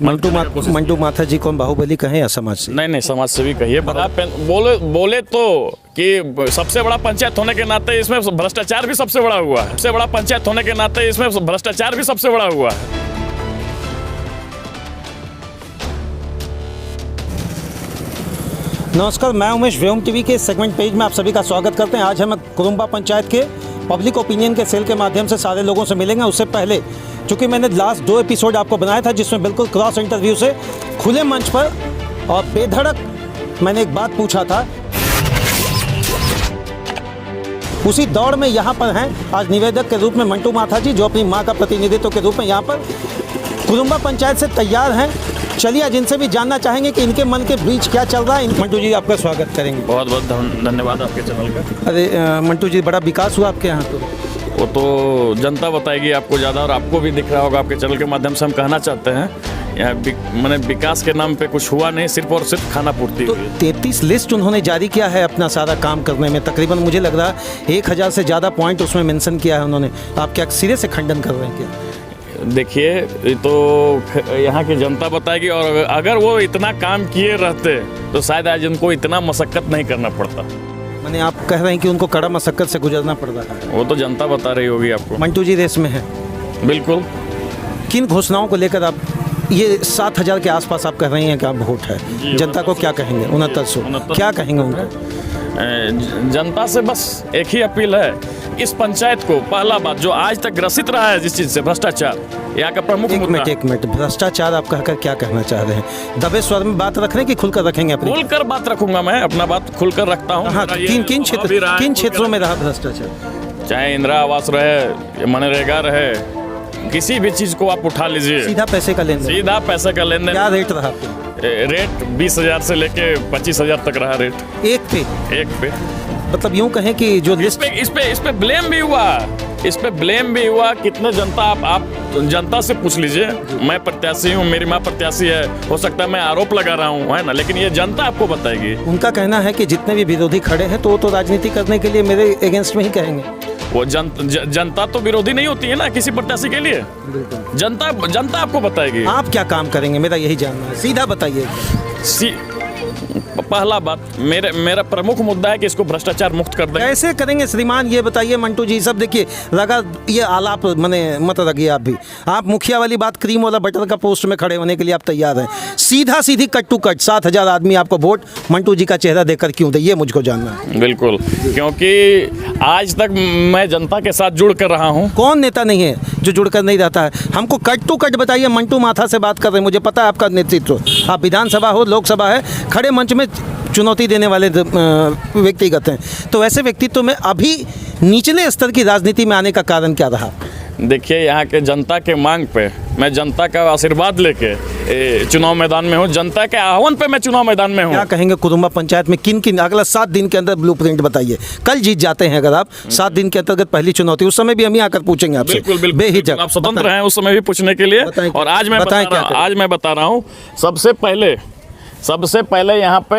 मंटू माथा जी को हम बाहुबली कहें या समाज से? नहीं, समाज सेवी कहिए। बोले तो कि सबसे बड़ा पंचायत होने के नाते इसमें भ्रष्टाचार भी सबसे बड़ा हुआ है। सबसे बड़ा पंचायत होने के नाते इसमें भ्रष्टाचार भी सबसे बड़ा हुआ है। नमस्कार, मैं उमेश, व्योम टीवी के सेगमेंट पेज में आप सभी का स्वागत करते हैं। आज हम कुरुम्बा पंचायत के पब्लिक ओपिनियन के सेल के माध्यम से सारे लोगों से मिलेंगे। उससे पहले चूँकि मैंने लास्ट 2 एपिसोड आपको बनाया था जिसमें बिल्कुल क्रॉस इंटरव्यू से खुले मंच पर और बेधड़क मैंने एक बात पूछा था, उसी दौड़ में यहाँ पर हैं आज निवेदक के रूप में मंटू माथा जी, जो अपनी माँ का प्रतिनिधित्व के रूप में यहाँ पर कुरुम्बा पंचायत से तैयार हैं। चलिए आज इनसे भी जानना चाहेंगे कि इनके मन के बीच क्या चल रहा है। मंटू जी, आपका स्वागत करेंगे। बहुत बहुत धन्यवाद आपके चैनल का। अरे मंटू जी, बड़ा विकास हुआ आपके यहाँ? तो वो तो जनता बताएगी आपको ज़्यादा, और आपको भी दिख रहा होगा आपके चैनल के माध्यम से। हम कहना चाहते हैं यहाँ मैंने विकास के नाम पे कुछ हुआ नहीं, सिर्फ और सिर्फ खाना पूर्ति। तो 33 लिस्ट उन्होंने जारी किया है अपना सारा काम करने में। तकरीबन मुझे लग रहा है 1000 से ज़्यादा पॉइंट उसमें मेंशन किया है उन्होंने। आप क्या सिरे से खंडन कर रहे हैं क्या? देखिए, ये तो यहाँ की जनता बताएगी, और अगर वो इतना काम किए रहते तो शायद आज उनको इतना मशक्कत नहीं करना पड़ता। मैंने आप कह रहे हैं कि उनको कड़ा मशक्कत से गुजरना पड़ रहा है। वो तो जनता बता रही होगी आपको। मंटू जी रेस में है? बिल्कुल। किन घोषणाओं को लेकर आप ये 7000 के आसपास आप कह रही हैं कि आप वोट है, जनता को क्या कहेंगे? 6900 क्या कहेंगे उनको? जनता से बस एक ही अपील है, इस पंचायत को पहला बात जो आज तक ग्रसित रहा है जिस चीज से, भ्रष्टाचार, यहाँ का प्रमुख मुद्दा। एक मिनट, भ्रष्टाचार आप कहकर क्या कहना चाह रहे हैं? दबे स्वर में बात रख रहे हैं कि खुलकर रखेंगे? अपनी खुलकर बात रखूंगा, मैं अपना बात खुलकर रखता हूँ। हाँ, किन क्षेत्रों में रहा भ्रष्टाचार? चाहे इंदिरा आवास रहे, मनरेगा रहे, किसी भी चीज को आप उठा लीजिए। सीधा पैसे का लेन देन? सीधा पैसे का लेन देन। क्या रेट रहा? रेट 20,000 से लेके 25,000 तक रहा रेट। एक पे मतलब यूं कहें कि जो लिस्ट इस पे ब्लेम भी हुआ। इस पे ब्लेम भी हुआ। कितने जनता आप जनता से पूछ लीजिए। मैं प्रत्याशी हूँ, मेरी माँ प्रत्याशी है, हो सकता है मैं आरोप लगा रहा हूँ, है ना, लेकिन ये जनता आपको बताएगी। उनका कहना है कि जितने भी विरोधी खड़े हैं तो राजनीति करने के लिए मेरे अगेंस्ट में ही कहेंगे। वो जनता तो विरोधी नहीं होती है ना किसी प्रत्याशी के लिए। जनता आपको बताएगी। आप क्या काम करेंगे, मेरा यही जानना है, सीधा बताइए। पहला बात, मेरा प्रमुख मुद्दा है कि इसको भ्रष्टाचार मुक्त कर दें। कैसे करेंगे श्रीमान, ये बताइए। मंटू जी सब देखिए लगा ये आलाप मने मत लगिए आप भी। आप मुखिया वाली बात, क्रीम वाला बटर का पोस्ट में खड़े होने के लिए आप तैयार हैं। सीधी कट टू कट 7000 आदमी आपको वोट मंटू जी का चेहरा देखकर क्यों दे, ये मुझको जानना है। बिल्कुल, क्योंकि आज तक मैं जनता के साथ जुड़ कर रहा हूँ। कौन नेता नहीं है जो जुड़कर नहीं रहता है? हमको कट टू कट बताइए। मंटू माथा से बात कर रहे हैं, मुझे पता है आपका नेतृत्व, आप विधानसभा हो, लोकसभा है, खड़े मंच में चुनौती देने वाले व्यक्तिगत हैं। तो ऐसे व्यक्तित्व में अभी निचले स्तर की राजनीति में आने का कारण क्या रहा? देखिए, यहाँ के जनता के मांग पे मैं जनता का आशीर्वाद लेके चुनाव मैदान में हूँ। जनता के आह्वान पे मैं चुनाव मैदान में हूँ। क्या कहेंगे कुरुम्बा पंचायत में किन अगला 7 दिन के अंदर ब्लूप्रिंट बताइए। कल जीत जाते हैं अगर आप, 7 दिन के अंतर्गत पहली चुनौती, उस समय भी हम ही आकर पूछेंगे आपसे। बिल्कुल, बेहिचक आप स्वतंत्र हैं उस समय भी पूछने के लिए। और आज मैं बता रहा हूँ, सबसे पहले यहाँ पे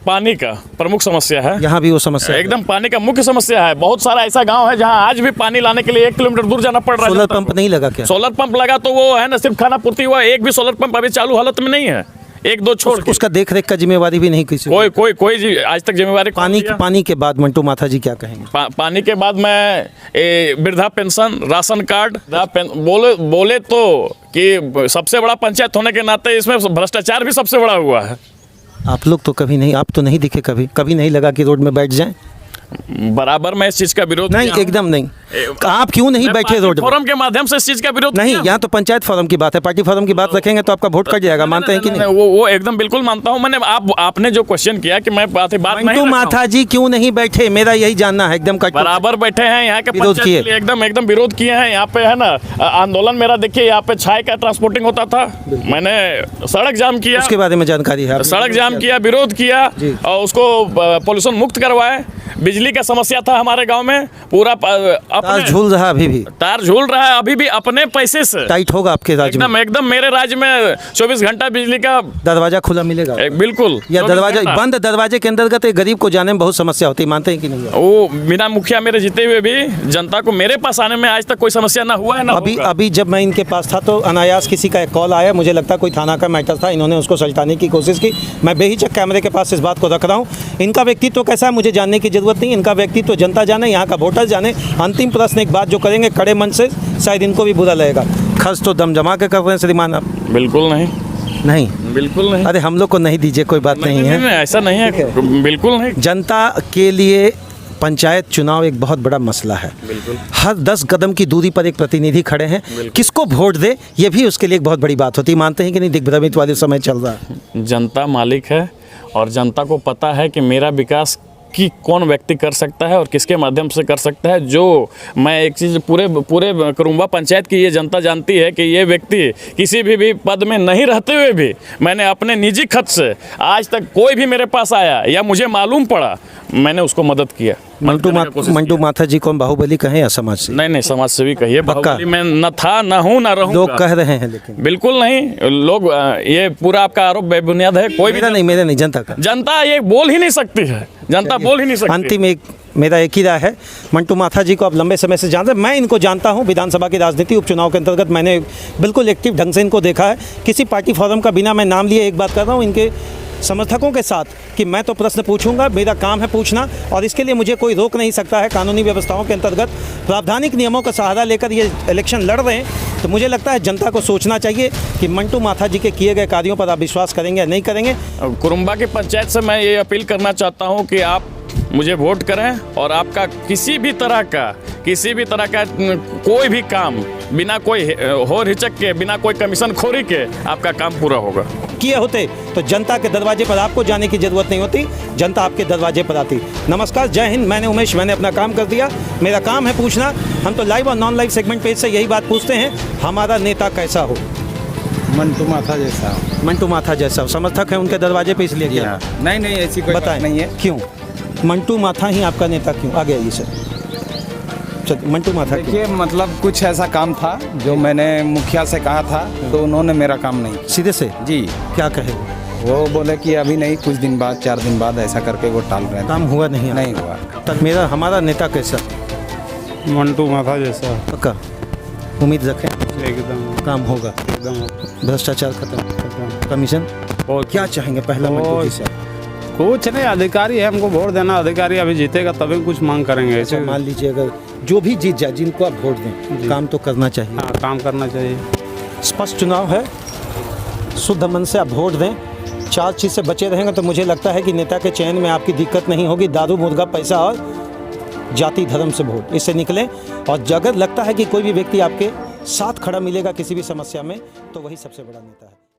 पानी का प्रमुख समस्या है। यहाँ भी वो समस्या एकदम पानी का मुख्य समस्या है। बहुत सारा ऐसा गांव है जहाँ आज भी पानी लाने के लिए 1 किलोमीटर दूर जाना पड़ रहा है। सोलर पंप नहीं लगा क्या? सोलर पंप लगा तो वो है ना, सिर्फ खाना पूर्ति हुआ। एक भी सोलर पंप अभी चालू हालत में नहीं है, 1-2 छोड़ के। उसका देख रेख का जिम्मेवारी भी नहीं किसी कोई आज तक जिम्मेवारी। पानी के बाद मंटू माथा जी क्या कहेंगे? पानी के बाद मैं वृद्धा पेंशन, राशन कार्ड, बोले तो कि सबसे बड़ा पंचायत होने के नाते इसमें भ्रष्टाचार भी सबसे बड़ा हुआ है। आप लोग तो कभी नहीं, आप तो नहीं दिखे, कभी नहीं लगा कि रोड में बैठ जाएं। बराबर मैं इस चीज का विरोध नहीं, एकदम नहीं। आप क्यों नहीं बैठे रोड फोरम के माध्यम से इस चीज का विरोध नहीं? यहाँ तो पंचायत फोरम की बात है, पार्टी फोरम की बात रखेंगे तो आपका वोट कट जाएगा। मानते हैं कि नहीं? वो एकदम बिल्कुल मानता हूँ। मैंने आपने जो क्वेश्चन किया कि मैं बात मंटू माथा जी क्यों नहीं बैठे, मेरा यही जानना है। एकदम कट बराबर बैठे हैं, यहाँ के विरोध किए, एकदम विरोध किए हैं। यहाँ पे है ना आंदोलन मेरा, देखिए यहाँ पे छाय का ट्रांसपोर्टिंग होता था, मैंने सड़क जाम किया, उसके बारे में जानकारी है? सड़क जाम किया, विरोध किया और उसको पॉल्यूशन मुक्त करवाए। बिजली का समस्या था हमारे गांव में, पूरा तार अपने झूल रहा है अभी भी, तार झूल रहा है अभी भी अपने पैसे से। टाइट होगा आपके राज्य में, एकदम एकदम मेरे राज्य में 24 घंटा बिजली का दरवाजा खुला मिलेगा बिल्कुल, या 24 दरवाजा घंटा। बंद दरवाजे के अंतर्गत एक गरीब को जाने में बहुत समस्या होती है, मानते हैं कि नहीं? वो बिना मुखिया मेरे जीते हुए भी जनता को मेरे पास आने में आज तक कोई समस्या ना हुआ है ना अभी होगा। अभी जब मैं इनके पास था तो अनायास किसी का एक कॉल आया, मुझे लगता है कोई थाना का मैटर था, इन्होंने उसको सलटाने की कोशिश की। मैं बेहिचक कैमरे के पास इस बात को रख रहा हूँ। इनका व्यक्तित्व कैसा है मुझे जानने की जरूरत नहीं, इनका व्यक्तित्व जनता जाने, यहाँ का वोटर जाने। अंतिम प्रश्न एक बात जो करेंगे कड़े मन से, शायद इनको भी बुरा लगेगा, खर्च तो दम जमा के कर रहे हैं श्रीमान आप? बिल्कुल नहीं, नहीं, बिल्कुल नहीं। अरे हम लोग को नहीं दीजिए, कोई बात नहीं है। ऐसा नहीं है, बिल्कुल नहीं। जनता के लिए पंचायत चुनाव एक बहुत बड़ा मसला है। बिल्कुल। हर 10 कदम की दूरी पर एक प्रतिनिधि खड़े हैं, किसको वोट दे ये भी उसके लिए एक बहुत बड़ी बात होती है। मानते हैं कि नहीं दिग्भ्रमित वाले समय चल रहा है? जनता मालिक है और जनता को पता है कि मेरा विकास कि कौन व्यक्ति कर सकता है और किसके माध्यम से कर सकता है। जो मैं एक चीज़ पूरे कुरुम्बा पंचायत की ये जनता जानती है कि ये व्यक्ति किसी भी पद में नहीं रहते हुए भी मैंने अपने निजी खर्च से आज तक कोई भी मेरे पास आया या मुझे मालूम पड़ा, मैंने उसको मदद किया। मंटू माथा जी को हम बाहुबली कहें या समाज से? नहीं, समाज सेवी कहिए, बाहुबली मैं न था, न हूँ, न रहूँगा। लोग कह रहे हैं लेकिन बिल्कुल नहीं, लोग ये पूरा आपका आरोप बेबुनियाद है। कोई मेरा नहीं जनता का, जनता ये बोल ही नहीं सकती है, जनता बोल ही नहीं सकती। अंतिम एक मेरा एक ही राय है, मंटू माथा जी को आप लंबे समय से जानते हैं, मैं इनको जानता हूं। विधानसभा की राजनीति उपचुनाव के अंतर्गत मैंने बिल्कुल एक्टिव ढंग से इनको देखा है। किसी पार्टी फोरम का बिना मैं नाम लिए एक बात कर रहा हूं इनके समर्थकों के साथ कि मैं तो प्रश्न पूछूंगा, मेरा काम है पूछना, और इसके लिए मुझे कोई रोक नहीं सकता है। कानूनी व्यवस्थाओं के अंतर्गत प्रावधानिक नियमों का सहारा लेकर ये इलेक्शन लड़ रहे हैं, तो मुझे लगता है जनता को सोचना चाहिए कि मंटू माथा जी के किए गए कार्यों पर आप विश्वास करेंगे या नहीं करेंगे। कुरुम्बा की पंचायत से मैं ये अपील करना चाहता हूँ कि आप मुझे वोट करें और आपका किसी भी तरह का कोई भी काम बिना कोई होर हिचक के, बिना कोई कमीशन खोरी के आपका काम पूरा होगा। किए होते तो जनता के दरवाजे पर आपको जाने की जरूरत नहीं होती, जनता आपके दरवाजे पर आती। नमस्कार, जय हिंद। मैंने उमेश, मैंने अपना काम कर दिया, मेरा काम है पूछना। हम तो लाइव और नॉन लाइव सेगमेंट पेज से यही बात पूछते हैं, हमारा नेता कैसा हो? मंटू माथा जैसा। मंटू माथा जैसा समर्थक है उनके दरवाजे पे, इसलिए क्या? नहीं, ऐसी कोई बात नहीं है। क्यों मंटू माथा ही आपका नेता क्यों? आगे आइए सर। मंटू माथा देखिए, मतलब कुछ ऐसा काम था जो मैंने मुखिया से कहा था, तो उन्होंने मेरा काम नहीं। सीधे से जी। क्या कहे? वो बोले कि अभी नहीं, कुछ दिन बाद, 4 दिन बाद, ऐसा करके वो टाल रहे थे। काम हुआ नहीं? नहीं हुआ। तब हमारा नेता कैसा? मंटू माथा जैसा। पक्का उम्मीद रखें एकदम काम होगा, एकदम भ्रष्टाचार खत्म, कमीशन। और क्या चाहेंगे पहला मंटू जी से? कुछ नहीं, अधिकारी है, हमको वोट देना। अधिकारी अभी जीतेगा तभी कुछ मांग करेंगे। ऐसे मान लीजिए अगर जो भी जीत जाए, जिनको आप वोट दें, काम तो करना चाहिए। हाँ, काम करना चाहिए। स्पष्ट चुनाव है, शुद्ध मन से आप वोट दें, 4 चीज़ से बचे रहेंगे तो मुझे लगता है कि नेता के चयन में आपकी दिक्कत नहीं होगी। दारू, मुर्गा, पैसा और जाति धर्म से वोट, इससे निकलें। और अगर लगता है कि कोई भी व्यक्ति आपके साथ खड़ा मिलेगा किसी भी समस्या में, तो वही सबसे बड़ा नेता है।